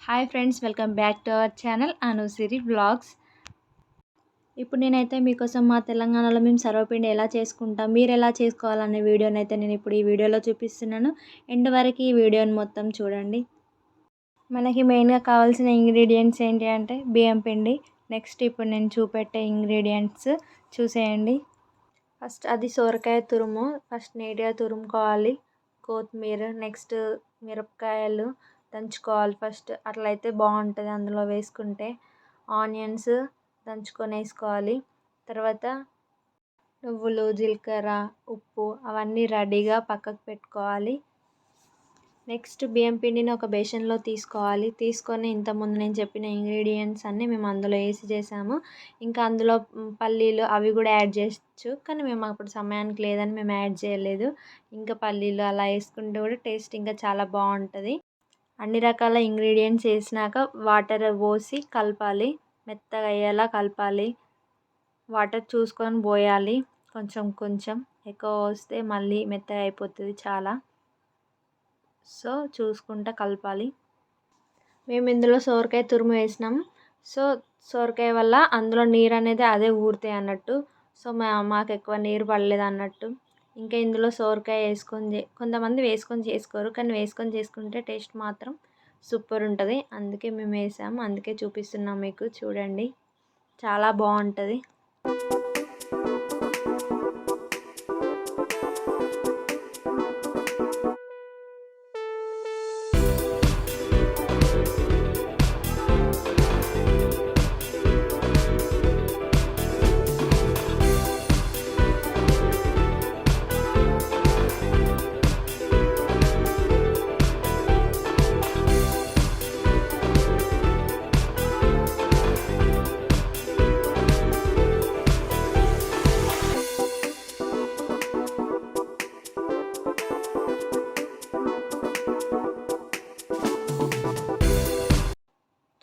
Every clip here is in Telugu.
Hi friends, welcome back to our channel Anusiri vlogs. ఇప్పుడు నేనైతే మీకోసం మా తెలంగాణలో మేము సర్వపిండి ఎలా చేసుకుంటాం, మీరు ఎలా చేసుకోవాలనే వీడియోని అయితే నేను ఇప్పుడు ఈ వీడియోలో చూపిస్తున్నాను. ఎండ్ వరకు ఈ వీడియోని మొత్తం చూడండి. మనకి మెయిన్గా కావాల్సిన ఇంగ్రీడియంట్స్ ఏంటి అంటే బియ్యం పిండి. నెక్స్ట్ ఇప్పుడు నేను చూపెట్టే ఇంగ్రీడియంట్స్ చూసేయండి. ఫస్ట్ అది సొరకాయ తురుము, ఫస్ట్ నీట్గా తురుముకోవాలి. కొత్తిమీర, నెక్స్ట్ మిరపకాయలు దంచుకోవాలి ఫస్ట్, అట్లయితే బాగుంటుంది అందులో వేసుకుంటే. ఆనియన్స్ దంచుకొని వేసుకోవాలి. తర్వాత నువ్వులు, జీలకర్ర, ఉప్పు అవన్నీ రెడీగా పక్కకు పెట్టుకోవాలి. నెక్స్ట్ బియ్యం పిండిని ఒక బేషన్లో తీసుకొని ఇంతకుముందు నేను చెప్పిన ఇంగ్రీడియంట్స్ అన్నీ మేము అందులో వేసి చేసాము. ఇంకా అందులో పల్లీలు అవి కూడా యాడ్ చేయొచ్చు, కానీ మేము అప్పుడు సమయానికి లేదని మేము యాడ్ చేయలేదు. ఇంకా పల్లీలు అలా వేసుకుంటే కూడా టేస్ట్ ఇంకా చాలా బాగుంటుంది. అన్ని రకాల ఇంగ్రీడియంట్స్ వేసినాక వాటర్ పోసి కలపాలి, మెత్తగా అయ్యేలా కలపాలి. వాటర్ చూసుకొని పోయాలి, కొంచెం ఎక్కువ వస్తే మళ్ళీ మెత్తగా అయిపోతుంది చాలా. సో చూసుకుంటా కలపాలి. మేము ఇందులో సొరకాయ తురుము వేసినాం. సో సొరకాయ వల్ల అందులో నీరు అనేది అదే ఊరుతాయి అన్నట్టు. సో మాకు ఎక్కువ నీరు పడలేదు అన్నట్టు. ఇంకా ఇందులో సొరకాయ కొంతమంది వేసుకొని చేసుకోరు, కానీ వేసుకొని చేసుకుంటే టేస్ట్ మాత్రం సూపర్ ఉంటుంది. అందుకే మేము వేసాము, అందుకే చూపిస్తున్నాం మీకు. చూడండి, చాలా బాగుంటుంది.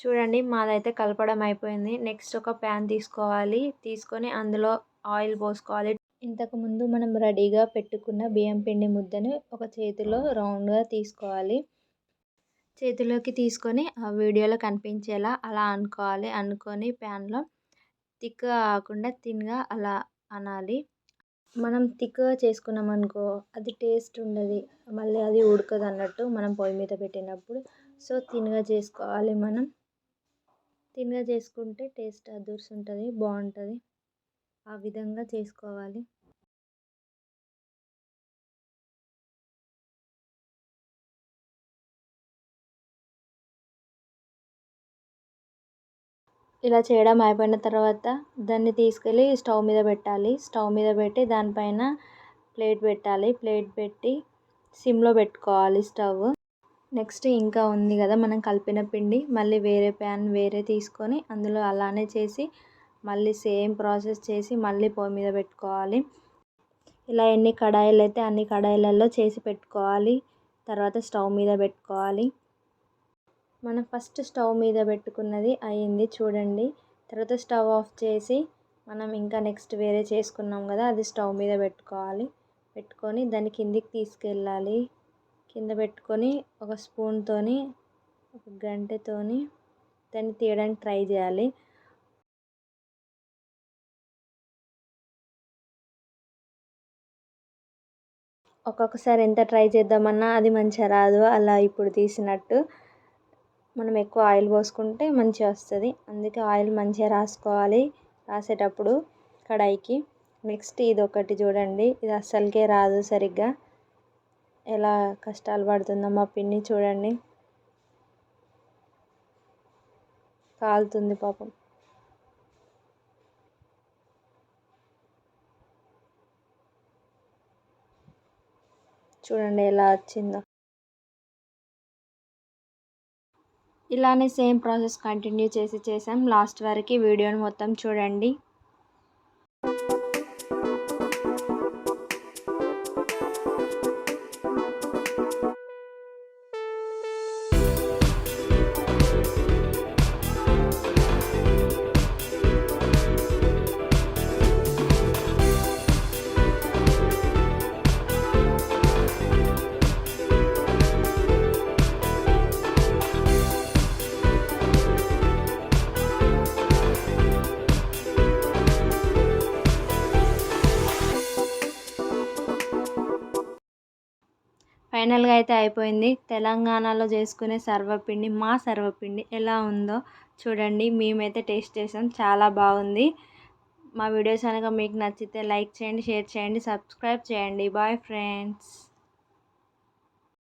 చూడండి, మాదైతే కలపడం అయిపోయింది. నెక్స్ట్ ఒక ప్యాన్ తీసుకొని అందులో ఆయిల్ పోసుకోవాలి. ఇంతకుముందు మనం రెడీగా పెట్టుకున్న బియ్యం పిండి ముద్దని ఒక చేతిలో రౌండ్గా తీసుకోవాలి. చేతిలోకి తీసుకొని ఆ వీడియోలో కనిపించేలా అలా అనుకొని ప్యాన్లో థిక్గా కాకుండా థిన్గా అలా అనాలి. మనం థిక్గా చేసుకున్నాం అనుకో అది టేస్ట్ ఉండదు, మళ్ళీ అది ఉడకదు అన్నట్టు మనం పొయ్యి మీద పెట్టినప్పుడు. సో థిన్గా చేసుకోవాలి. మనం థిన్గా చేసుకుంటే టేస్ట్ అదుర్స్ ఉంటుంది, బాగుంటుంది. ఆ విధంగా చేసుకోవాలి. ఇలా చేయడం అయిపోయిన తర్వాత దాన్ని తీసుకెళ్ళి స్టవ్ మీద పెట్టాలి. స్టవ్ మీద పెట్టి దానిపైన ప్లేట్ పెట్టి సిమ్లో పెట్టుకోవాలి స్టవ్. నెక్స్ట్ ఇంకా ఉంది కదా మనం కలిపిన పిండి, మళ్ళీ వేరే ప్యాన్ తీసుకొని అందులో అలానే చేసి మళ్ళీ సేమ్ ప్రాసెస్ చేసి మళ్ళీ పొయ్యి మీద పెట్టుకోవాలి. ఇలా ఎన్ని కడాయిలు అయితే అన్ని కడాయిలలో చేసి పెట్టుకోవాలి. తర్వాత స్టవ్ మీద పెట్టుకోవాలి. మనం ఫస్ట్ స్టవ్ మీద పెట్టుకున్నది అయ్యింది చూడండి. తర్వాత స్టవ్ ఆఫ్ చేసి మనం ఇంకా నెక్స్ట్ వేరే చేసుకున్నాం కదా, అది స్టవ్ మీద పెట్టుకొని దాన్ని కిందికి తీసుకెళ్ళాలి. కింద పెట్టుకొని ఒక స్పూన్తోని ఒక గంటెతోని దాన్ని తీయడానికి ట్రై చేయాలి. ఒక్కొక్కసారి ఎంత ట్రై చేద్దామన్నా అది మంచిగా రాదు అలా ఇప్పుడు తీసినట్టు. మనం ఎక్కువ ఆయిల్ పోసుకుంటే మంచిగా వస్తుంది, అందుకే ఆయిల్ మంచిగా రాసేటప్పుడు కడాయికి. నెక్స్ట్ ఇది ఒకటి చూడండి, ఇది అస్సలకే రాదు సరిగ్గా. ఎలా కష్టాలు పడుతుందో మా పిన్ని చూడండి, కాలుతుంది పాపం. చూడండి ఎలా వచ్చిందో. ఇలానే సేమ్ ప్రాసెస్ కంటిన్యూ చేసాం లాస్ట్ వరకు. వీడియోని మొత్తం చూడండి. ఫైనల్గా అయితే అయిపోయింది. తెలంగాణలో చేసుకునే సర్వపిండి, మా సర్వపిండి ఎలా ఉందో చూడండి. మేమైతే టేస్ట్ చేసాం, చాలా బాగుంది. మా వీడియోస్ కనుక మీకు నచ్చితే లైక్ చేయండి, షేర్ చేయండి, సబ్స్క్రైబ్ చేయండి. Bye friends.